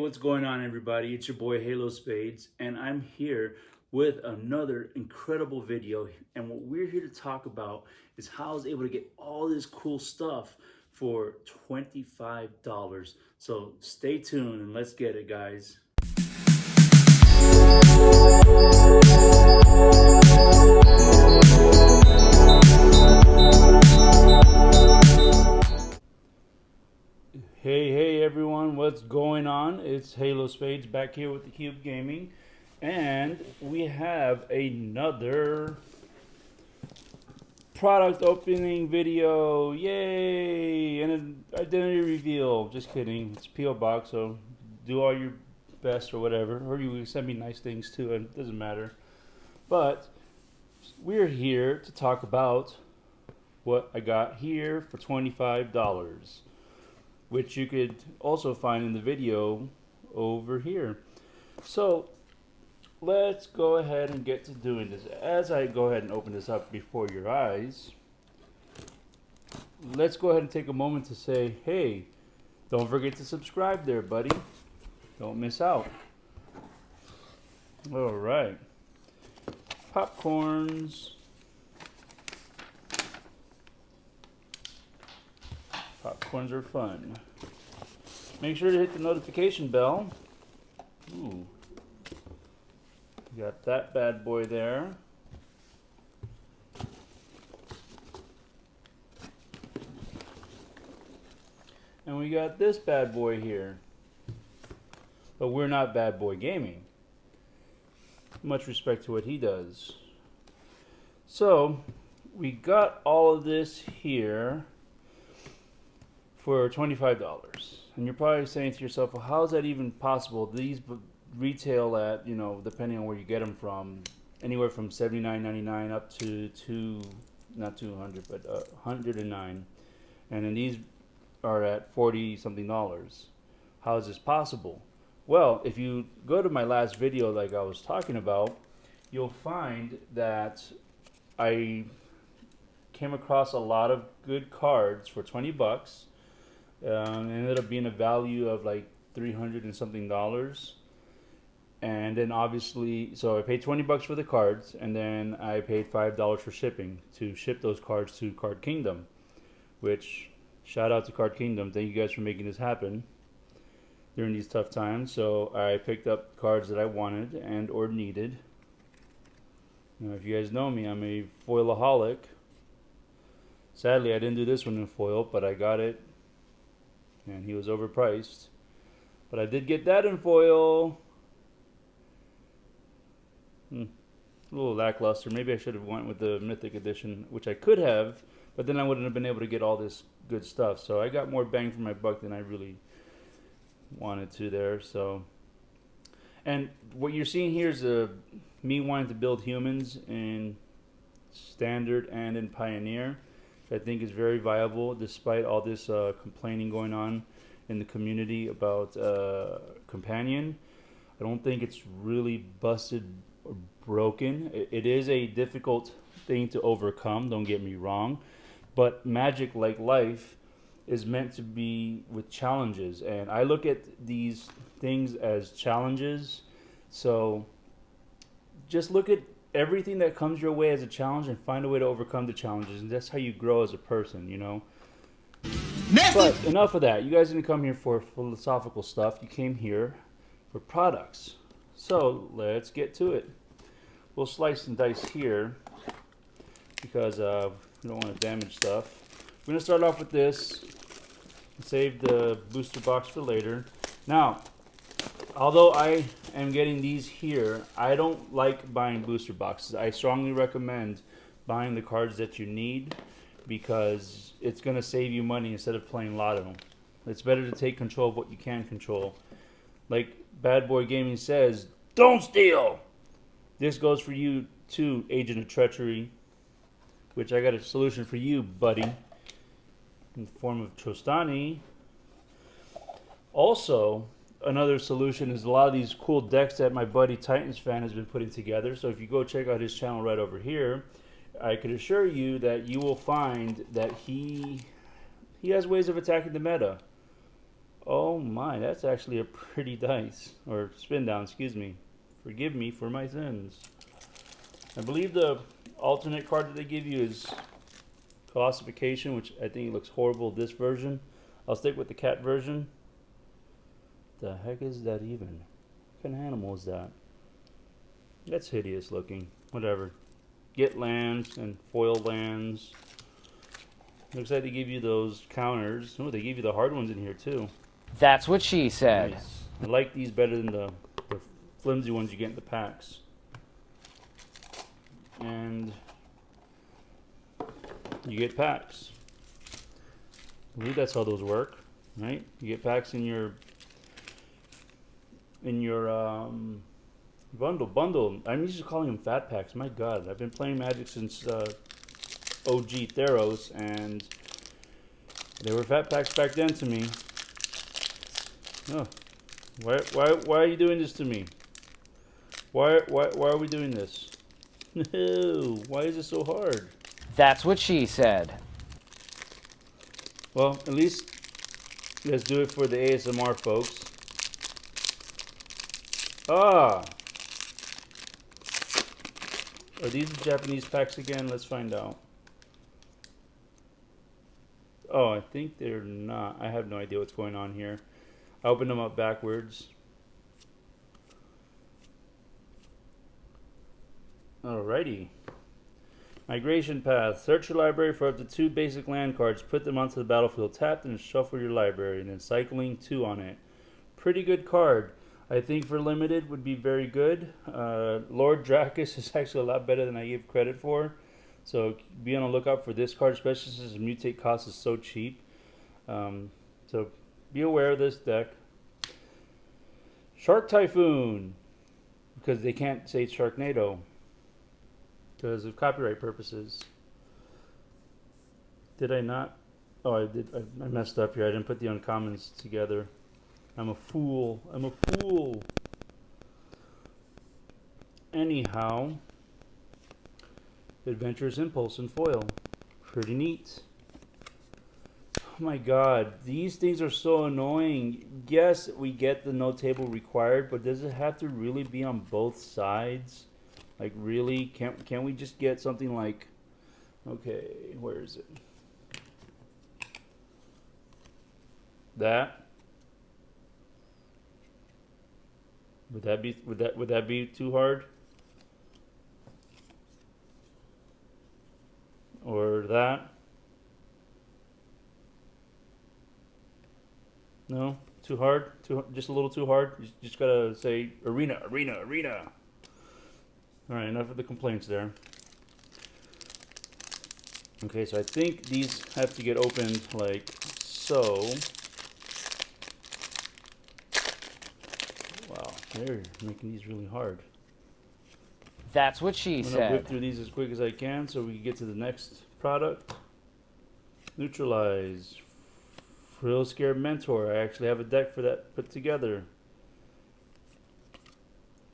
What's going on, everybody? It's your boy Halo Spades, and I'm here with another incredible video. And what we're here to talk about is how I was able to get all this cool stuff for $25. So stay tuned and let's get it, guys. Hey everyone, what's going on? It's Halo Spades back here with the Cube Gaming, and we have another product opening video. Yay! And an identity reveal. Just kidding. It's P.O. Box, so do all your best or whatever. Or you send me nice things too, and it doesn't matter. But we're here to talk about what I got here for $25. Which you could also find in the video over here. So let's go ahead and get to doing this. As I go ahead and open this up before your eyes, let's go ahead and take a moment to say, hey, don't forget to subscribe there, buddy. Don't miss out. All right. Popcorns. Popcorns are fun. Make sure to hit the notification bell. Ooh. Got that bad boy there. And we got this bad boy here. But we're not Bad Boy Gaming. Much respect to what he does. So, we got all of this here for $25. And you're probably saying to yourself, well, how is that even possible? These retail at, depending on where you get them from, anywhere from $79.99 up to not 200, but 109. And then these are at 40 something dollars. How is this possible? Well, if you go to my last video like I was talking about, you'll find that I came across a lot of good cards for 20 bucks. It ended up being a value of like 300 and something dollars. And then obviously, so I paid 20 bucks for the cards, and then I paid $5 for shipping to ship those cards to Card Kingdom, which shout out to Card Kingdom. Thank you guys for making this happen during these tough times. So I picked up cards that I wanted and or needed. Now, if you guys know me, I'm a foilaholic. Sadly, I didn't do this one in foil, but I got it. And he was overpriced. But I did get that in foil. A little lackluster. Maybe I should have went with the Mythic Edition, which I could have, but then I wouldn't have been able to get all this good stuff. So I got more bang for my buck than I really wanted to there. So, and what you're seeing here is me wanting to build humans in Standard and in Pioneer. I think is very viable despite all this complaining going on in the community about Companion. I don't think it's really busted or broken. It is a difficult thing to overcome, don't get me wrong, but Magic, like life, is meant to be with challenges, and I look at these things as challenges. So just look at everything that comes your way as a challenge and find a way to overcome the challenges, and that's how you grow as a person. But enough of that. You guys didn't come here for philosophical stuff. You came here for products. So let's get to it. We'll slice and dice here because we don't want to damage stuff. We're going to start off with this and save the booster box for later. Now, although I am getting these here, I don't like buying booster boxes. I strongly recommend buying the cards that you need because it's going to save you money instead of playing Lotto. It's better to take control of what you can control. Like Bad Boy Gaming says, don't steal! This goes for you too, Agent of Treachery, which I got a solution for you, buddy, in the form of Trostani. Also, another solution is a lot of these cool decks that my buddy Titans Fan has been putting together. So if you go check out his channel right over here, I can assure you that you will find that he has ways of attacking the meta. Oh my, that's actually a pretty dice. Or spin down, excuse me. Forgive me for my sins. I believe the alternate card that they give you is Classification, which I think looks horrible this version. I'll stick with the cat version. The heck is that even? What kind of animal is that? That's hideous looking. Whatever. Get lands and foil lands. Looks like they give you those counters. Oh, they give you the hard ones in here too. That's what she said. Nice. I like these better than the flimsy ones you get in the packs. And you get packs. I believe that's how those work, right? You get packs in your bundle. I'm used to calling them fat packs. My God, I've been playing Magic since OG Theros, and they were fat packs back then to me. Oh, why are you doing this to me? Why are we doing this? No, why is it so hard? That's what she said. Well, at least let's do it for the ASMR folks. Ah! Are these Japanese packs again? Let's find out. Oh, I think they're not. I have no idea what's going on here. I opened them up backwards. Alrighty. Migration Path. Search your library for up to 2 basic land cards. Put them onto the battlefield tapped and shuffle your library. And then cycling 2 on it. Pretty good card. I think for limited would be very good. Lord Dracus is actually a lot better than I give credit for. So be on the lookout for this card, especially since the mutate cost is so cheap. So be aware of this deck. Shark Typhoon. Because they can't say Sharknado. Because of copyright purposes. Did I not? Oh, I did. I messed up here. I didn't put the uncommons together. I'm a fool. I'm a fool. Anyhow, Adventurous Impulse and foil. Pretty neat. Oh my God, these things are so annoying. Yes, we get the no table required, but does it have to really be on both sides? Like really? Can't we just get something like, okay, where is it? That? Would that be too hard? Or that? No? Too hard? Just a little too hard? You just gotta say arena, arena, arena. Alright, enough of the complaints there. Okay, so I think these have to get opened like so. Wow, they're making these really hard. That's what she I'm gonna said. whip through these as quick as I can so we can get to the next product. Neutralize. Frill Scare Mentor. I actually have a deck for that put together.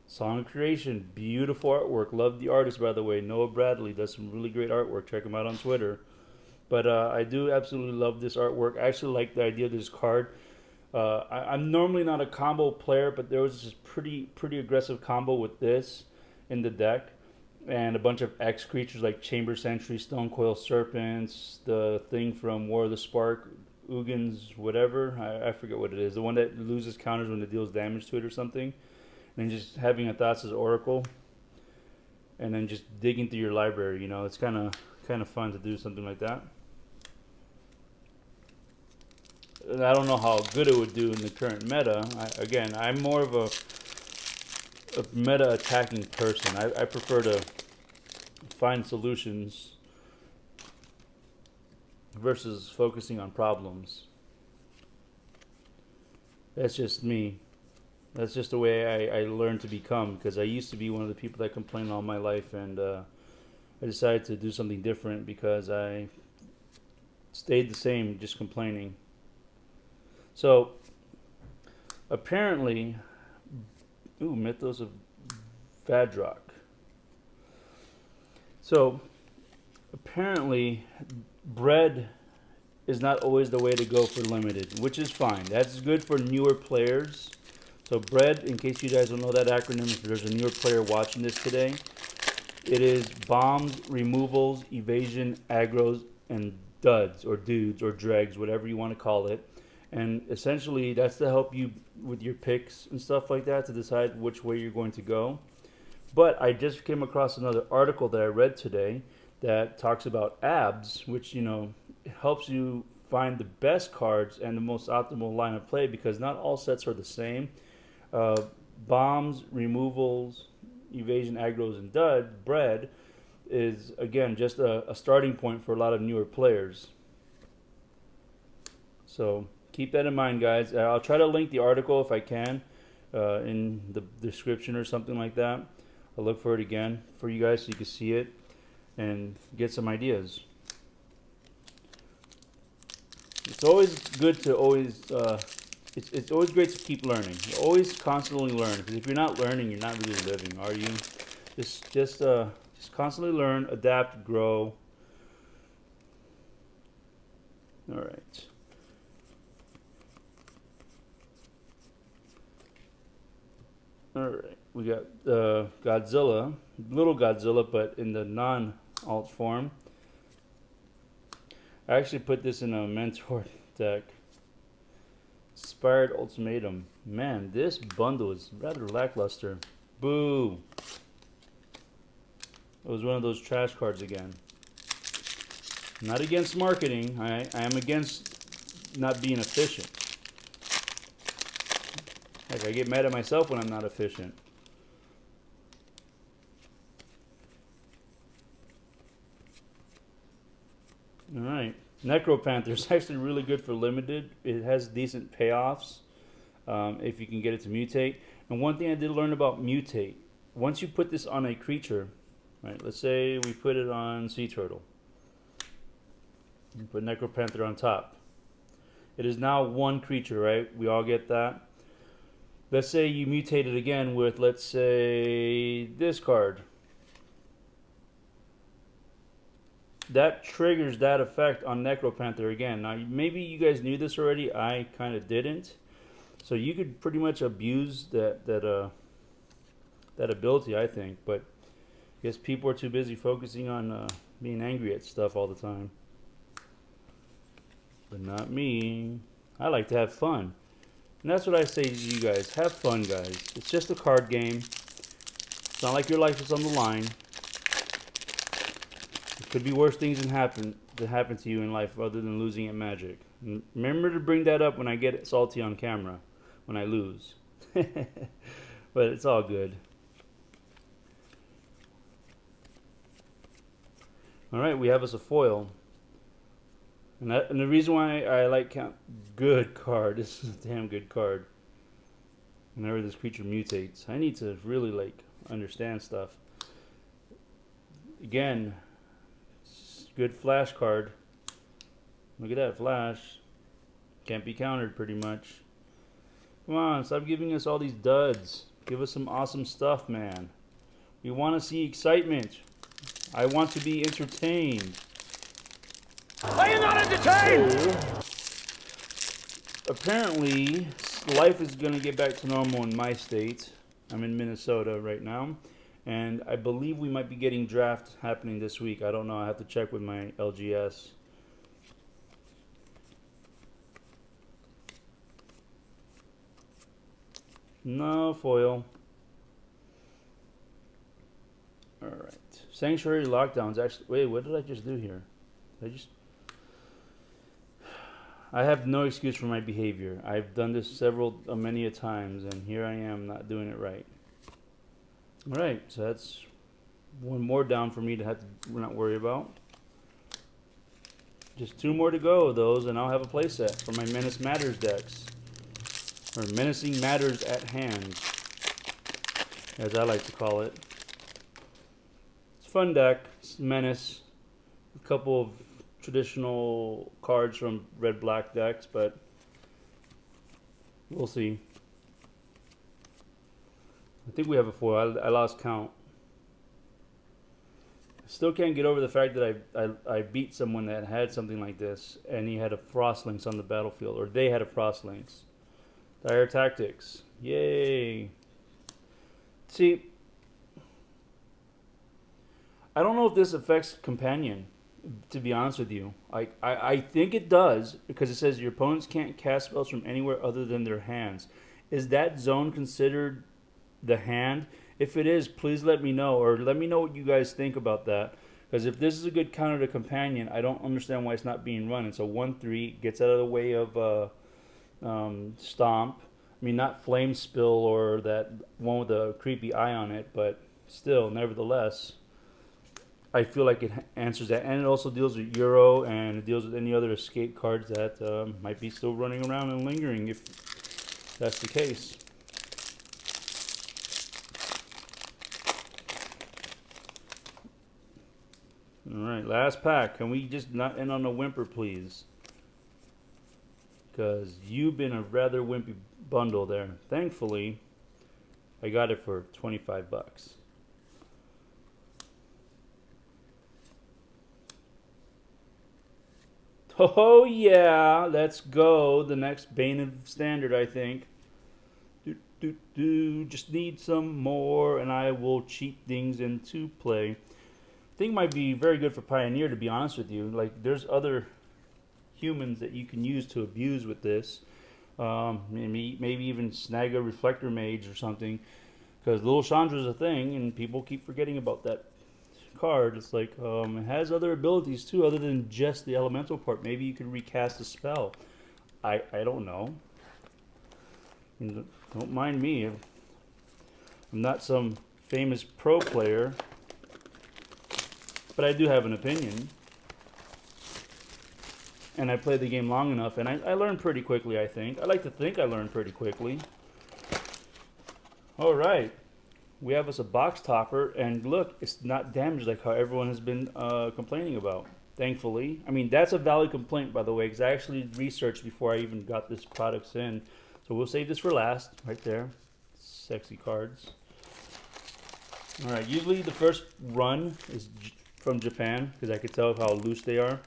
Song of Creation. Beautiful artwork. Love the artist, by the way. Noah Bradley does some really great artwork. Check him out on Twitter. But I do absolutely love this artwork. I actually like the idea of this card. I'm normally not a combo player, but there was this pretty aggressive combo with this in the deck. And a bunch of X creatures like Chamber Sentry, Stonecoil Serpents, the thing from War of the Spark, Ugins, whatever. I forget what it is. The one that loses counters when it deals damage to it or something. And then just having a Thassa's Oracle. And then just digging through your library, you know. It's kind of fun to do something like that. And I don't know how good it would do in the current meta. I'm more of a meta attacking person. I prefer to find solutions versus focusing on problems. That's just me. That's just the way I learned to become, because I used to be one of the people that complained all my life, and I decided to do something different because I stayed the same, just complaining. So apparently, Mythos of Vadrock. So apparently bread is not always the way to go for limited, which is fine. That's good for newer players. So BRED, in case you guys don't know that acronym, if there's a newer player watching this today, it is bombs, removals, evasion, aggros, and duds or dudes or dregs, whatever you want to call it. And essentially, that's to help you with your picks and stuff like that to decide which way you're going to go. But I just came across another article that I read today that talks about abs, which, you know, helps you find the best cards and the most optimal line of play because not all sets are the same. Bombs, removals, evasion, aggros, and BRED is, again, just a starting point for a lot of newer players. So keep that in mind, guys. I'll try to link the article if I can in the description or something like that. I'll look for it again for you guys so you can see it and get some ideas. It's always good to always it's always great to keep learning. You always constantly learn, because if you're not learning, you're not really living, are you? Just constantly learn, adapt, grow. All right. All right. We got Godzilla, little Godzilla, but in the non-alt form. I actually put this in a mentor deck. Inspired Ultimatum. Man, this bundle is rather lackluster. Boo. It was one of those trash cards again. I'm not against marketing. I am against not being efficient. Heck, I get mad at myself when I'm not efficient. Alright. Necropanther is actually really good for limited. It has decent payoffs if you can get it to mutate. And one thing I did learn about mutate, once you put this on a creature, right? Let's say we put it on Sea Turtle. You put Necropanther on top. It is now one creature, right? We all get that. Let's say you mutate it again with, let's say, this card. That triggers that effect on Necropanther again. Now, maybe you guys knew this already. I kind of didn't. So you could pretty much abuse that ability, I think. But I guess people are too busy focusing on being angry at stuff all the time. But not me. I like to have fun. And that's what I say to you guys. Have fun, guys. It's just a card game. It's not like your life is on the line. Could be worse things that happen to you in life other than losing at Magic. And remember to bring that up when I get salty on camera, when I lose. But it's all good. Alright, we have us a foil. And the reason why I like good card, this is a damn good card. Whenever this creature mutates, I need to really like understand stuff. Again, good flash card. Look at that flash. Can't be countered pretty much. Come on, stop giving us all these duds. Give us some awesome stuff, man. We want to see excitement. I want to be entertained. Are you not entertained? So, apparently, life is going to get back to normal in my state. I'm in Minnesota right now. And I believe we might be getting draft happening this week. I don't know. I have to check with my LGS. No foil. Alright. Sanctuary Lockdowns. Actually, wait, what did I just do here? I have no excuse for my behavior. I've done this many a times, and here I am not doing it right. Alright, so that's one more down for me to have to not worry about. Just 2 more to go of those, and I'll have a playset for my Menace Matters decks. Or Menacing Matters at Hand, as I like to call it. It's a fun deck. It's Menace. A couple of traditional cards from red-black decks, but we'll see. I think we have a foil. I lost count. still can't get over the fact that I beat someone that had something like this, and he had a Frostlinks on the battlefield, or they had a Frostlinks. Dire Tactics. Yay. See, I don't know if this affects Companion, to be honest with you. I think it does, because it says your opponents can't cast spells from anywhere other than their hands. Is that zone considered the hand? If it is, please let me know, or let me know what you guys think about that. Because if this is a good counter to Companion, I don't understand why it's not being run. It's a 1/3, gets out of the way of Stomp. I mean, not Flame Spill or that one with the creepy eye on it, but still, nevertheless, I feel like it answers that. And it also deals with Euro, and it deals with any other escape cards that might be still running around and lingering, if that's the case. Alright, last pack. Can we just not end on a whimper, please? Because you've been a rather wimpy bundle there. Thankfully, I got it for 25 bucks. Oh yeah, let's go. The next Bane of Standard, I think. Just need some more, and I will cheat things into play. I think it might be very good for Pioneer, to be honest with you. Like, there's other humans that you can use to abuse with this. Maybe even snag a Reflector Mage or something, because Little Chandra's a thing, and people keep forgetting about that card. It's like, it has other abilities too, other than just the elemental part. Maybe you could recast a spell. I don't know. Don't mind me. I'm not some famous pro player, but I do have an opinion. And I played the game long enough, and I learned pretty quickly, I think. I like to think I learned pretty quickly. Alright. We have us a box topper, and look, it's not damaged like how everyone has been complaining about. Thankfully. I mean, that's a valid complaint, by the way, because I actually researched before I even got this products in. So we'll save this for last, right there. Sexy cards. Alright, usually the first run is from Japan, because I could tell how loose they are.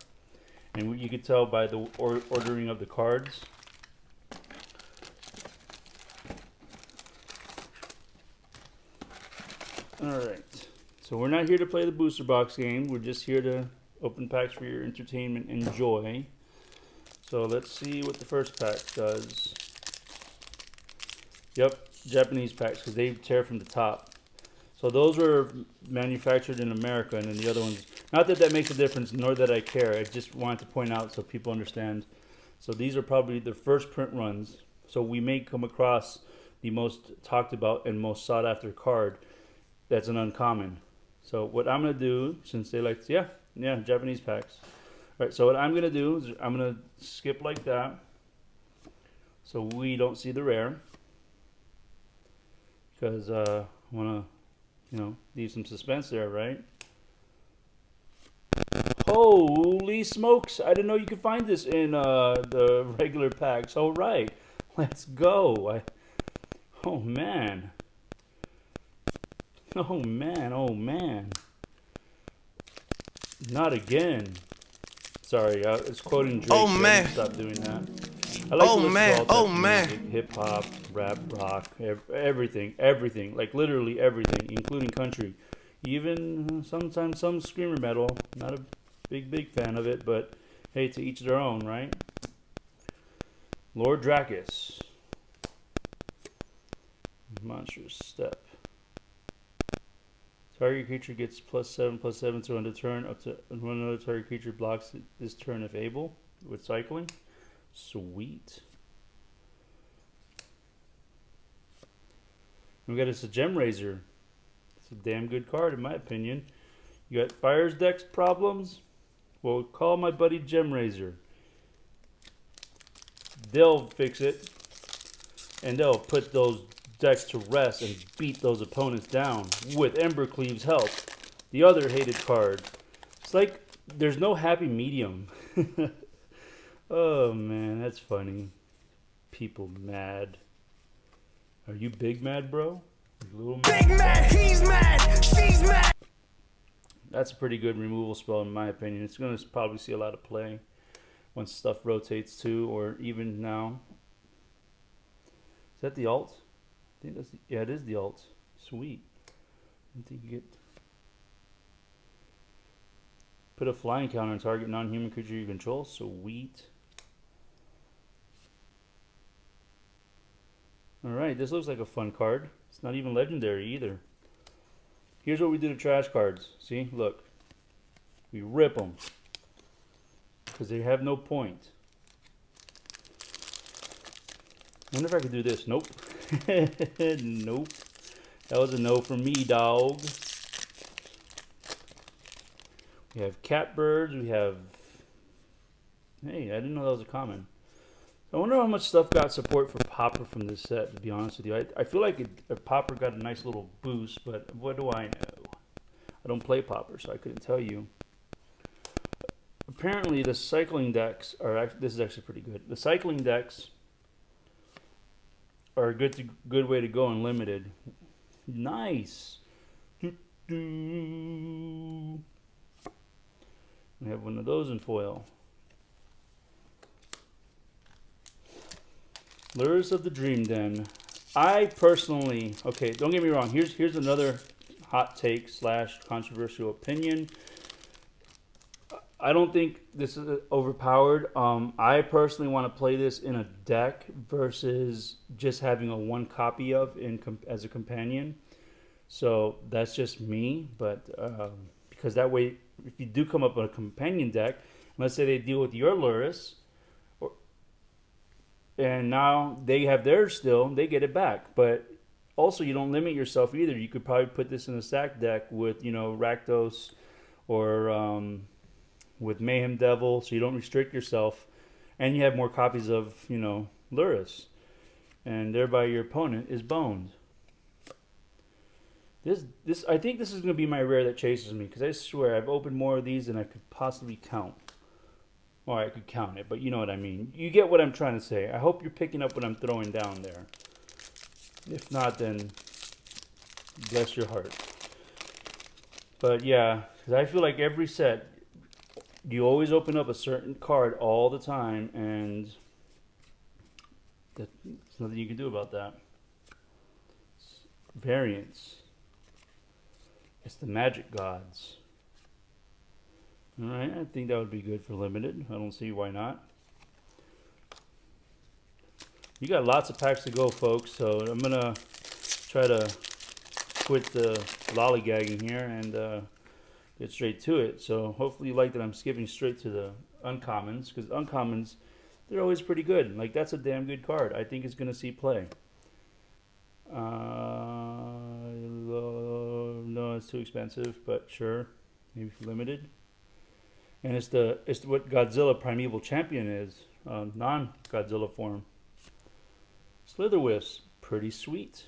And you could tell by the ordering of the cards. Alright, so we're not here to play the booster box game. We're just here to open packs for your entertainment and joy. So let's see what the first pack does. Yep, Japanese packs, because they tear from the top. So those were manufactured in America, and then the other ones, not that that makes a difference, nor that I care. I just wanted to point out so people understand. So these are probably the first print runs. So we may come across the most talked about and most sought after card that's an uncommon. So what I'm going to do, since they like, yeah, Japanese packs. All right, so what I'm going to do is I'm going to skip like that, so we don't see the rare. Because I want to, leave some suspense there, right? Holy smokes! I didn't know you could find this in the regular packs. All right, let's go. Oh man. Oh man, oh man. Not again. Sorry, it's quoting Drake. Oh man. Stop doing that. I like to listen to all types of music, hip hop, rap, rock, everything, like literally everything, including country. Even sometimes some screamer metal. Not a big fan of it, but hey, to each their own, right? Lord Dracus. Monstrous Step. Target creature gets +7/+7 to end a turn, up to when another target creature blocks this turn if able, with cycling. Sweet. We got us a Gem Razor. It's a damn good card in my opinion. You got Fire's Dex problems? Well, call my buddy Gem Razor. They'll fix it, and they'll put those decks to rest and beat those opponents down with Embercleave's help. The other hated card. It's like there's no happy medium. Oh man, that's funny. People mad. Are you big mad, bro? Little mad? Big mad, he's mad, she's mad. That's a pretty good removal spell in my opinion. It's going to probably see a lot of play once stuff rotates too, or even now. Is that the alt? I think that's yeah, it is the alt. Sweet. I think you get put a flying counter on target non-human creature you control. Sweet. All right, this looks like a fun card. It's not even legendary either. Here's what we do to trash cards. See, look, we rip them because they have no point. I wonder if I could do this. Nope. Nope. That was a no for me, dog. We have catbirds. We have... Hey, I didn't know that was a common. I wonder how much stuff got support for Pauper from this set, to be honest with you. I feel like Pauper got a nice little boost, but what do I know? I don't play Pauper, so I couldn't tell you. Apparently, the cycling decks are... This is actually pretty good. The cycling decks are a good way to go in limited. Nice. We have one of those in foil. Lures of the Dream Den. I personally, okay, don't get me wrong. Here's another hot take / controversial opinion. I don't think this is overpowered. I personally want to play this in a deck versus just having a one copy of as a companion. So that's just me, but because that way, if you do come up with a companion deck, let's say they deal with your Lurrus, and now they have theirs still, they get it back. But also, you don't limit yourself either. You could probably put this in a stack deck with, Rakdos or with Mayhem Devil, so you don't restrict yourself, and you have more copies of, Lurrus, and thereby your opponent is boned. I think this is going to be my rare that chases me, because I swear I've opened more of these than I could possibly count. Well, I could count it, but you know what I mean. You get what I'm trying to say. I hope you're picking up what I'm throwing down there. If not, then bless your heart. But yeah, because I feel like every set, you always open up a certain card all the time, and there's nothing you can do about that. It's variance. It's the magic gods. Alright, I think that would be good for limited. I don't see why not. You got lots of packs to go, folks, so I'm going to try to quit the lollygagging here and get straight to it. So hopefully you like that I'm skipping straight to the uncommons, because uncommons, they're always pretty good. Like, that's a damn good card. I think it's going to see play. No, it's too expensive, but sure, maybe limited. And it's what Godzilla Primeval Champion is, non-Godzilla form. Slitherwisps, pretty sweet.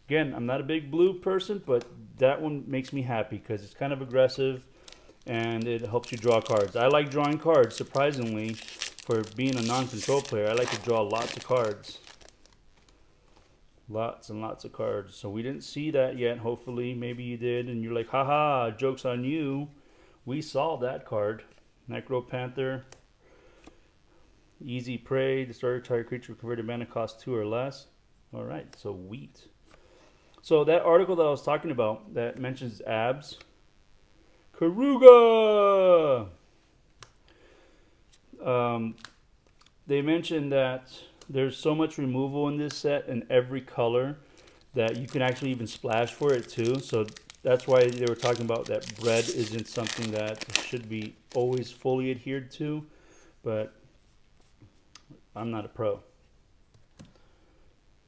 Again, I'm not a big blue person, but that one makes me happy because it's kind of aggressive and it helps you draw cards. I like drawing cards, surprisingly, for being a non-control player. I like to draw lots of cards. Lots and lots of cards. So we didn't see that yet. Hopefully, maybe you did, and you're like, haha, joke's on you. We saw that card. Necropanther. Easy Prey. Destroy target creature with converted mana cost 2 or less. Alright, so wheat. So that article that I was talking about that mentions abs. Karuga! They mentioned that there's so much removal in this set in every color that you can actually even splash for it too. So that's why they were talking about that bread isn't something that should be always fully adhered to. But I'm not a pro.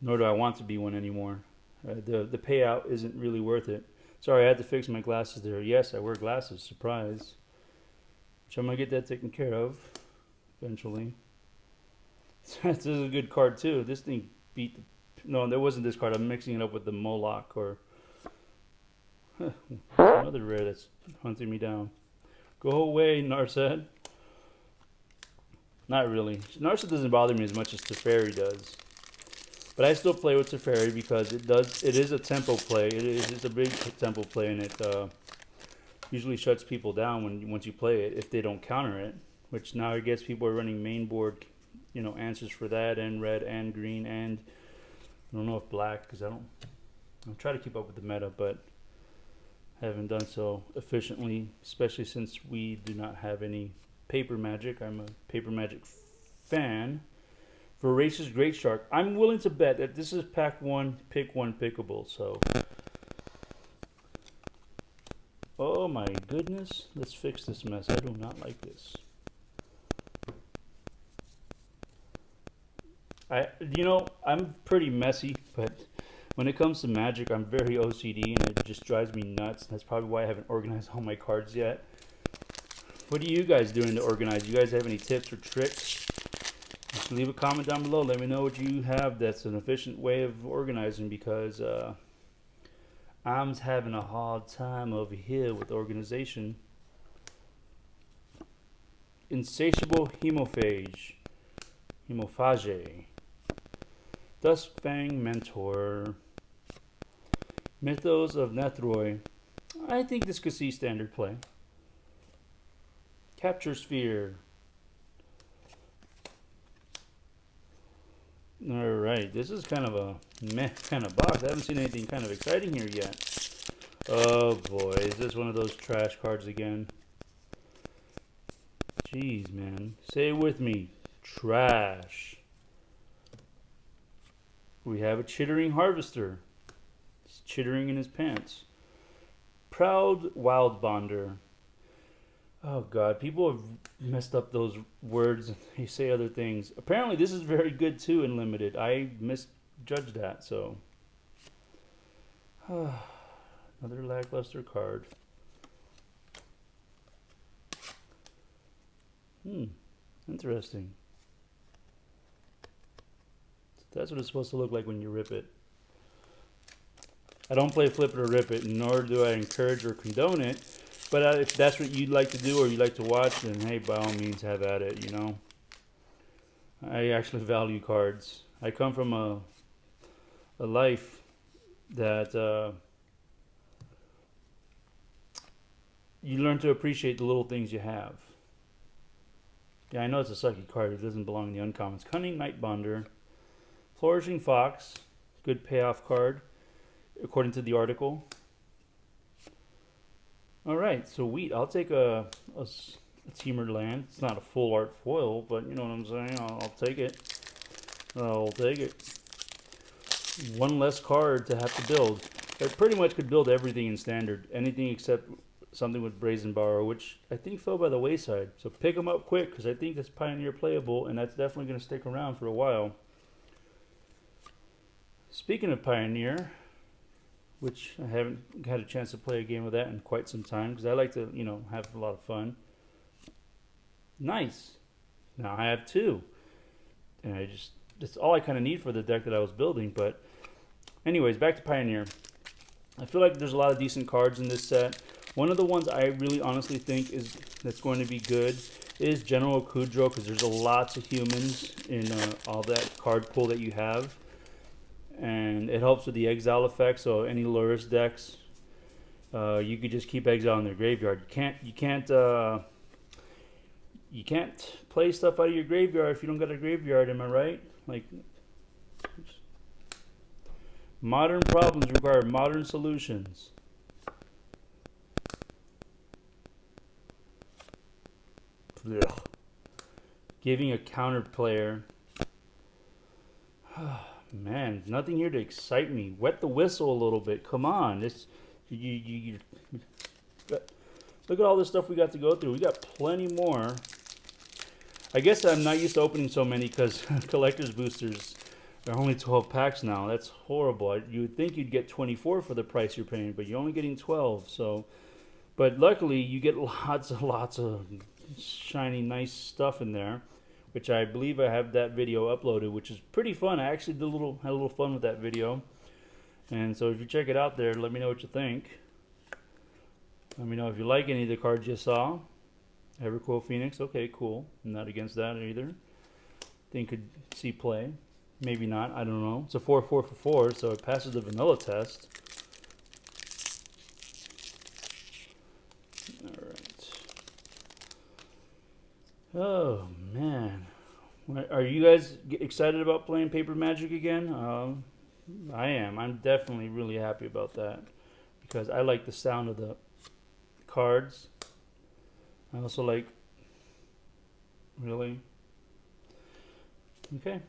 Nor do I want to be one anymore. The payout isn't really worth it. Sorry, I had to fix my glasses there. Yes, I wear glasses. Surprise. Which I'm going to get that taken care of eventually. This is a good card too. This thing beat the... No, there wasn't this card. I'm mixing it up with the Moloch or... another rare that's hunting me down. Go away, Narset. Not really. Narset doesn't bother me as much as Teferi does. But I still play with Teferi because it is a tempo play. It is a big tempo play, and it usually shuts people down once you play it if they don't counter it. Which now I guess people are running main board, answers for that, and red and green, and I don't know if black, because I try to keep up with the meta, but haven't done so efficiently, especially since we do not have any paper magic. I'm a paper magic fan. Voracious Great Shark. I'm willing to bet that this is pack one pickable. So, oh my goodness, let's fix this mess. I do not like this. I'm pretty messy, but when it comes to Magic, I'm very OCD, and it just drives me nuts. That's probably why I haven't organized all my cards yet. What are you guys doing to organize? You guys have any tips or tricks? Just leave a comment down below. Let me know what you have that's an efficient way of organizing, because I'm having a hard time over here with organization. Insatiable Hemophage. Duskfang Mentor. Mythos of Nethroi. I think this could see standard play. Capture Sphere. Alright, this is kind of a meh kind of box. I haven't seen anything kind of exciting here yet. Oh boy, is this one of those trash cards again? Jeez, man. Say it with me. Trash. We have a Chittering Harvester. He's chittering in his pants. Proud Wild Bonder. Oh god, people have messed up those words. They say other things. Apparently this is very good too in limited. I misjudged that, so. Another lackluster card. Interesting. That's what it's supposed to look like when you rip it. I don't play flip it or rip it, nor do I encourage or condone it. But if that's what you'd like to do or you like to watch, then hey, by all means, have at it, I actually value cards. I come from a life that you learn to appreciate the little things you have. Yeah, I know it's a sucky card. It doesn't belong in the uncommons. Cunning Nightbonder. Flourishing Fox. Good payoff card, according to the article. Alright, so Wheat. I'll take a Teamer land. It's not a full art foil, but you know what I'm saying. I'll take it. I'll take it. One less card to have to build. I pretty much could build everything in standard. Anything except something with Brazen Borrow, which I think fell by the wayside. So pick them up quick, because I think that's Pioneer playable, and that's definitely going to stick around for a while. Speaking of Pioneer, which I haven't had a chance to play a game of that in quite some time, because I like to, have a lot of fun. Nice. Now I have two. And that's all I kind of need for the deck that I was building. But anyways, back to Pioneer. I feel like there's a lot of decent cards in this set. One of the ones I really honestly think that's going to be good is General Kudro, because there's lots of humans in all that card pool that you have. And it helps with the exile effect, so any Lurrus decks, you could just keep exile in their graveyard. You can't play stuff out of your graveyard if you don't got a graveyard. Am I right? Like, modern problems require modern solutions. Ugh. Giving a counter player. Man, nothing here to excite me. Wet the whistle a little bit. Come on. Look at all this stuff we got to go through. We got plenty more. I guess I'm not used to opening so many because collector's boosters are only 12 packs now. That's horrible. You would think you'd get 24 for the price you're paying, but you're only getting 12. So, but luckily you get lots of shiny, nice stuff in there, which I believe I have that video uploaded, which is pretty fun. I actually had a little fun with that video. And so if you check it out there, let me know what you think. Let me know if you like any of the cards you saw. Everquote Phoenix, okay, cool. I'm not against that either. Think could see play. Maybe not, I don't know. It's a 4/4 for 4, so it passes the vanilla test. Oh man, are you guys excited about playing Paper Magic again? I am. I'm definitely really happy about that because I like the sound of the cards. I also like. Really? Okay.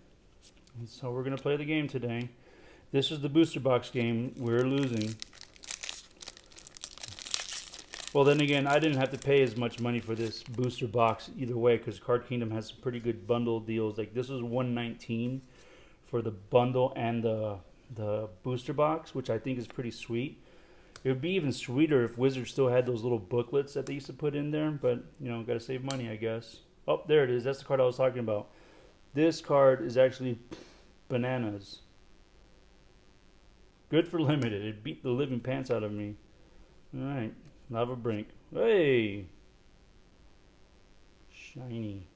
So we're gonna play the game today. This is the booster box game. We're losing. Well, then again, I didn't have to pay as much money for this booster box either way because Card Kingdom has some pretty good bundle deals. Like this was $119 for the bundle and the booster box, which I think is pretty sweet. It would be even sweeter if Wizards still had those little booklets that they used to put in there, but you know, gotta save money, I guess. Oh, there it is. That's the card I was talking about. This card is actually bananas. Good for limited. It beat the living pants out of me. All right. Lava Brink. Hey! Shiny.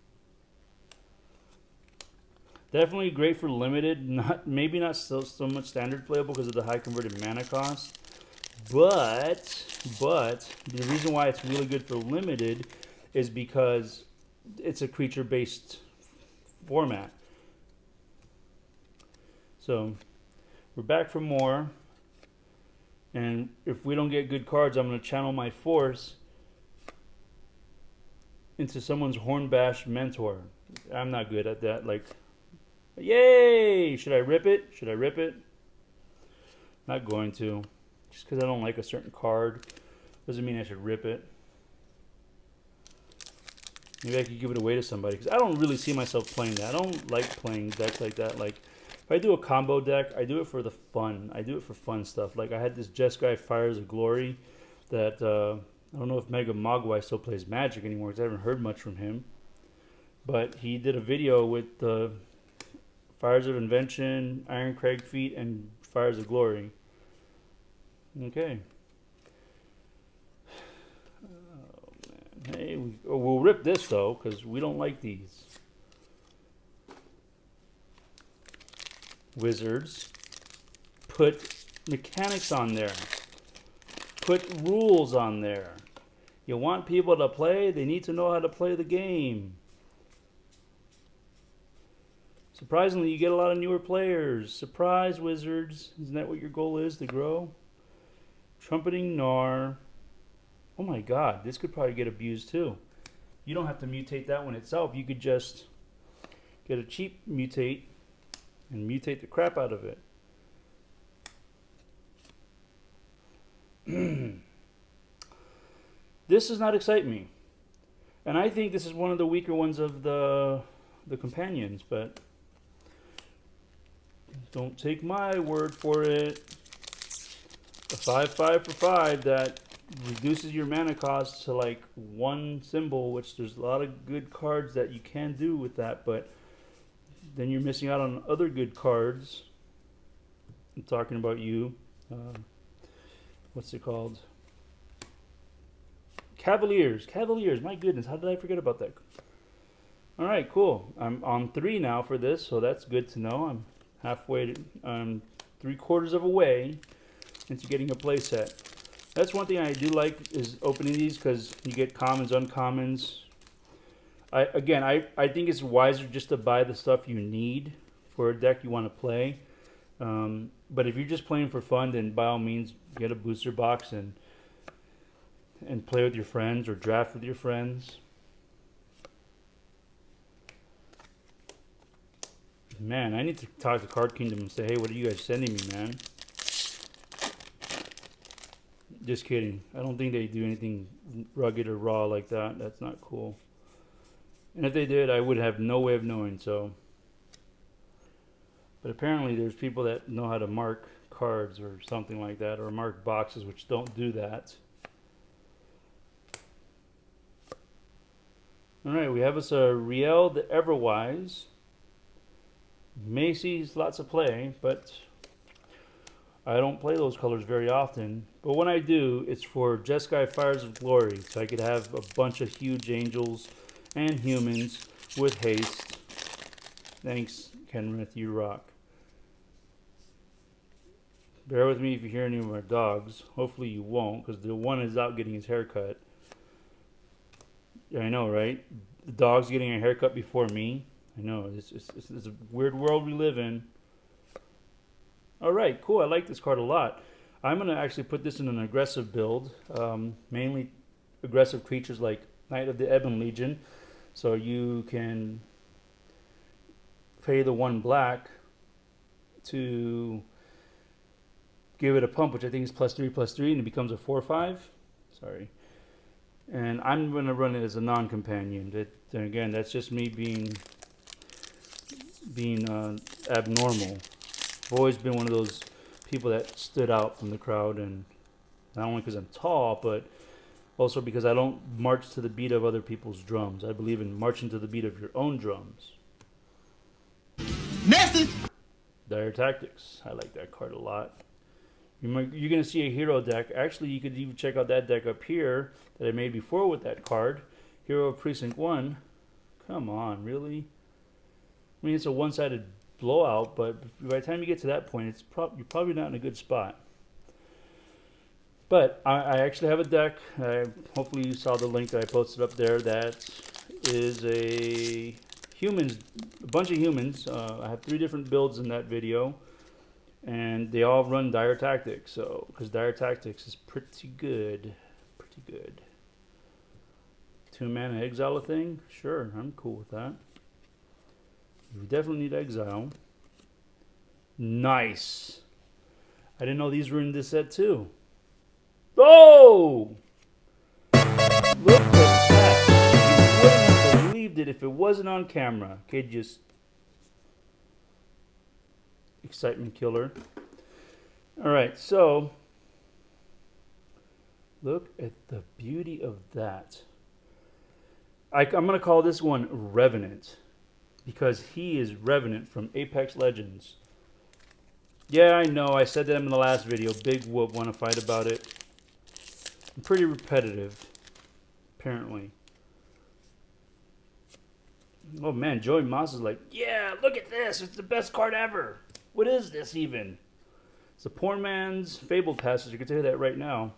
Definitely great for limited. Maybe not so much standard playable because of the high converted mana cost. But the reason why it's really good for limited is because it's a creature based format. So we're back for more. And if we don't get good cards, I'm going to channel my force into someone's Hornbash Mentor. I'm not good at that. Like, yay! Should I rip it? Should I rip it? Not going to. Just because I don't like a certain card doesn't mean I should rip it. Maybe I could give it away to somebody. Because I don't really see myself playing that. I don't like playing decks like that. Like, if I do a combo deck, I do it for the fun. I do it for fun stuff. Like I had this Jeskai Fires of Glory that I don't know if Mega Mogwai still plays Magic anymore because I haven't heard much from him. But he did a video with the Fires of Invention, Iron Crag Feet, and Fires of Glory. Okay. Oh, man. Hey, we'll rip this though because we don't like these. Wizards, put mechanics on there. Put rules on there. You want people to play, they need to know how to play the game. Surprisingly, you get a lot of newer players. Surprise, Wizards. Isn't that what your goal is, to grow? Trumpeting Gnar. Oh my god, this could probably get abused too. You don't have to mutate that one itself. You could just get a cheap mutate and mutate the crap out of it. This does not excite me. And I think this is one of the weaker ones of the companions, but don't take my word for it. A 5/5 for 5 that reduces your mana cost to like one symbol, which there's a lot of good cards that you can do with that, but then you're missing out on other good cards. I'm talking about you. What's it called? Cavaliers. Cavaliers. My goodness, how did I forget about that? All right, cool. I'm on 3 now for this, so that's good to know. I'm halfway, 3/4 of a way into getting a playset. That's one thing I do like is opening these because you get commons, uncommons. I think it's wiser just to buy the stuff you need for a deck you want to play. But if you're just playing for fun, then by all means get a booster box and play with your friends or draft with your friends. Man, I need to talk to Card Kingdom and say, hey, what are you guys sending me, man? Just kidding. I don't think they do anything rugged or raw like that. That's not cool. And if they did, I would have no way of knowing, so. But apparently there's people that know how to mark cards or something like that, or mark boxes, which don't do that. Alright, we have us a Riel the Everwise. Macy's, lots of play, but I don't play those colors very often. But when I do, it's for Jeskai Fires of Glory, so I could have a bunch of huge angels and humans with haste. Thanks, Kenrith, you rock. Bear with me if you hear any of our dogs. Hopefully you won't, because the one is out getting his hair cut. Yeah, I know, right? the dog's getting a haircut before me. I know, it's a weird world we live in. Alright, cool. I like this card a lot. I'm going to actually put this in an aggressive build. Mainly aggressive creatures like Knight of the Ebon Legion. So you can pay the 1 black to give it a pump, which I think is +3/+3, and it becomes a 4/5. Sorry. And I'm going to run it as a non-companion. Then again, that's just me being abnormal. I've always been one of those people that stood out from the crowd, and not only because I'm tall, but also because I don't march to the beat of other people's drums. I believe in marching to the beat of your own drums. Message! Dire Tactics. I like that card a lot. You're going to see a hero deck. Actually, you could even check out that deck up here that I made before with that card. Hero of Precinct 1. Come on, really? I mean, it's a one-sided blowout, but by the time you get to that point, you're probably not in a good spot. But I actually have a deck. Hopefully you saw the link that I posted up there. That is a bunch of humans. I have 3 different builds in that video, and they all run Dire Tactics. So, because Dire Tactics is pretty good, 2 mana exile a thing. Sure, I'm cool with that. We definitely need exile. Nice. I didn't know these were in this set too. Oh! Look at that. You wouldn't have believed it if it wasn't on camera. Okay, just excitement killer. Alright, so look at the beauty of that. I'm going to call this one Revenant, because he is Revenant from Apex Legends. Yeah, I know, I said that in the last video. Big whoop, want to fight about it. I'm pretty repetitive, apparently. Oh man, Joey Moss is like, yeah, look at this, it's the best card ever. What is this even? It's a poor man's Fabled Passage, I can tell you that right now.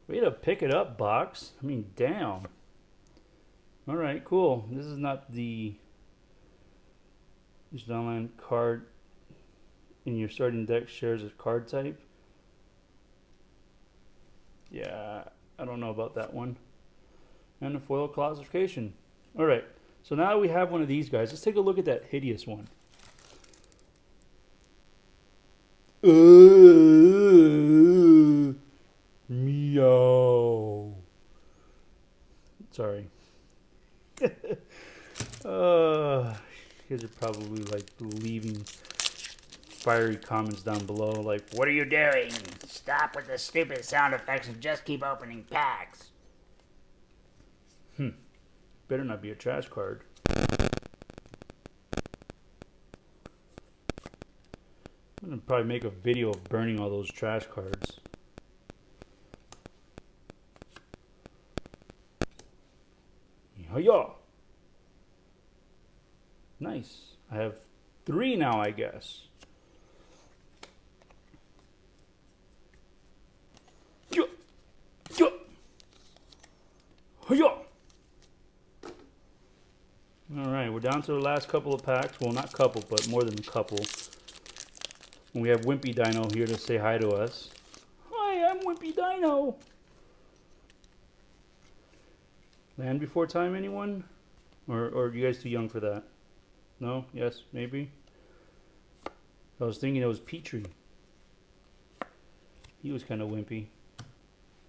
Way to pick it up, box. I mean, damn. Alright, cool. This is not the online card in your starting deck shares a card type. Yeah, I don't know about that one. And a foil classification. Alright, so now we have one of these guys. Let's take a look at that hideous one. Meow. Sorry. You guys are probably like leaving fiery comments down below like, what are you doing? Stop with the stupid sound effects and just keep opening packs. Better not be a trash card. I'm gonna probably make a video of burning all those trash cards. Yeah. Nice. I have 3 now, I guess. Yeah. Yeah. Yeah. Alright, we're down to the last couple of packs. Well, not couple, but more than a couple. And we have Wimpy Dino here to say hi to us. Hi, I'm Wimpy Dino. Land Before Time, anyone? Or are you guys too young for that? No? Yes? Maybe? I was thinking it was Petrie. He was kind of wimpy.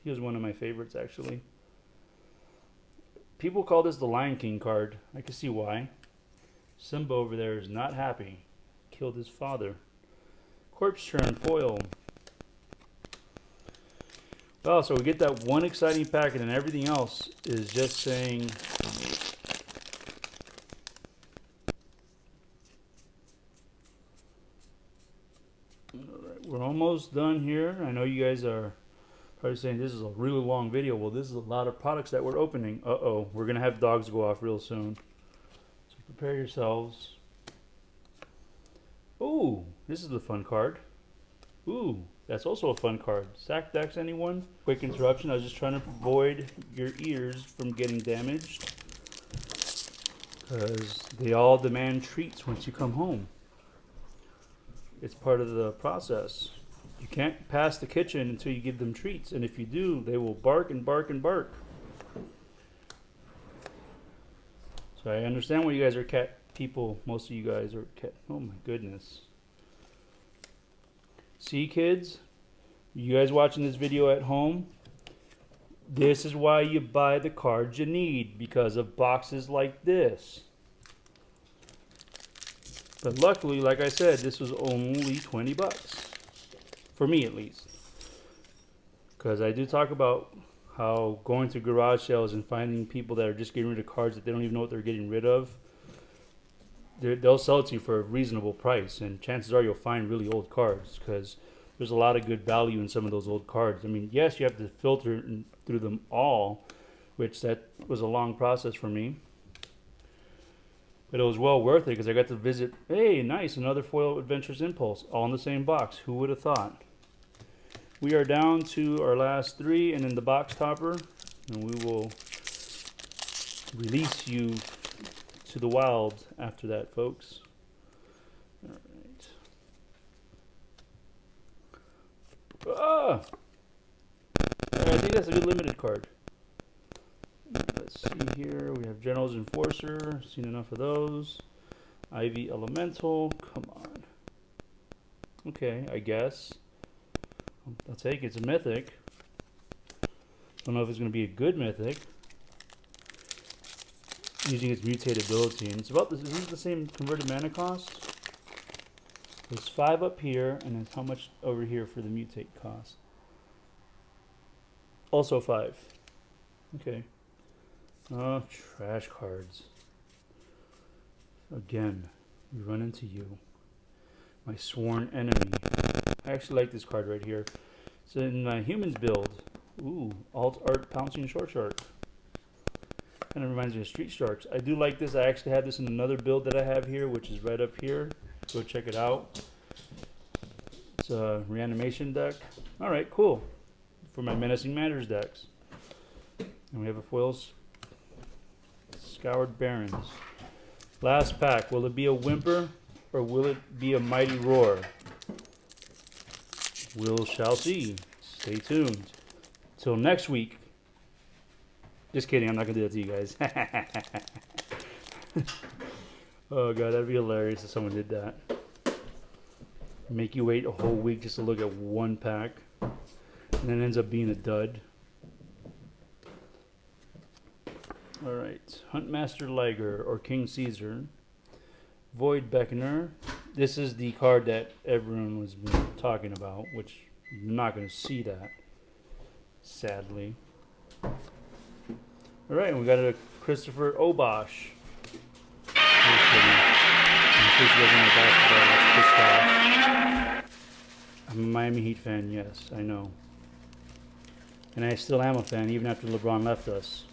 He was one of my favorites, actually. People call this the Lion King card. I can see why. Simba over there is not happy. Killed his father. Corpse Churn foil. Well, so we get that one exciting packet, and everything else is just saying... Alright, we're almost done here. I know you guys are probably saying this is a really long video. Well, this is a lot of products that we're opening. Uh-oh, we're going to have dogs go off real soon. So prepare yourselves. Ooh, this is the fun card. Ooh, That's also a fun card. Sack decks, anyone? Quick interruption. I was just trying to avoid your ears from getting damaged. Because they all demand treats once you come home. It's part of the process. You can't pass the kitchen until you give them treats. And if you do, they will bark and bark and bark. So I understand why you guys are cat people. Most of you guys are cat. Oh my goodness. See, kids? You guys watching this video at home? This is why you buy the cards you need. Because of boxes like this. But luckily, like I said, this was only 20 bucks. For me, at least. Because I do talk about how going to garage sales and finding people that are just getting rid of cards that they don't even know what they're getting rid of. They'll sell it to you for a reasonable price. And chances are you'll find really old cards. Because there's a lot of good value in some of those old cards. I mean, yes, you have to filter through them all. Which that was a long process for me. But it was well worth it because I got to visit, hey, nice, another Foil Adventures Impulse, all in the same box. Who would have thought? We are down to our last 3 and then the box topper. And we will release you to the wild after that, folks. All right. Ah! I think that's a good limited card. Let's see here. We have General's Enforcer. Seen enough of those. Ivy Elemental. Come on. Okay, I guess. I'll take it. It's a mythic. Don't know if it's going to be a good mythic. Using its mutate ability. And it's about this. Is this the same converted mana cost? There's 5 up here, and then how much over here for the mutate cost? Also 5. Okay. Oh, trash cards. Again, we run into you. My sworn enemy. I actually like this card right here. It's in my humans build. Ooh, alt art pouncing short shark. Kind of reminds me of Street Sharks. I do like this. I actually had this in another build that I have here, which is right up here. Go check it out. It's a reanimation deck. Alright, cool. For my Menacing Matters decks. And we have a foils. Scoured Barrens. Last pack. Will it be a whimper or will it be a mighty roar? We shall see. Stay tuned. Till next week. Just kidding. I'm not going to do that to you guys. Oh, God. That'd be hilarious if someone did that. Make you wait a whole week just to look at one pack. And then it ends up being a dud. Alright. Huntmaster Liger or King Caesar. Void Beckoner. This is the card that everyone was talking about, which you're not going to see that. Sadly. Alright, we got a Christopher Obosh. In case you guys know basketball, that's Chris Bosh. I'm a Miami Heat fan, yes, I know. And I still am a fan, even after LeBron left us.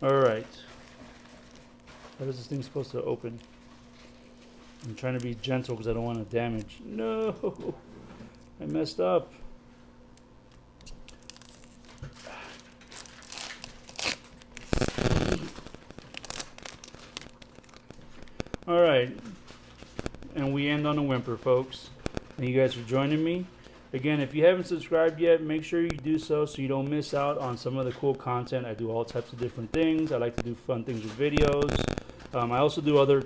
Alright. How is this thing supposed to open? I'm trying to be gentle because I don't want to damage. No! I messed up. Alright. And we end on a whimper, folks. Thank you guys for joining me. Again, if you haven't subscribed yet, make sure you do so you don't miss out on some of the cool content. I do all types of different things. I like to do fun things with videos. I also do other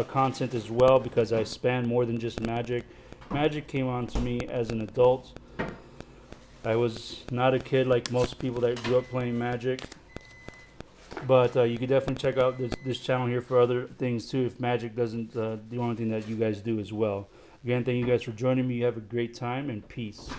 content as well because I span more than just Magic. Magic came on to me as an adult. I was not a kid like most people that grew up playing Magic. But you can definitely check out this channel here for other things too if Magic doesn't the only thing that you guys do as well. Again, thank you guys for joining me. You have a great time and peace.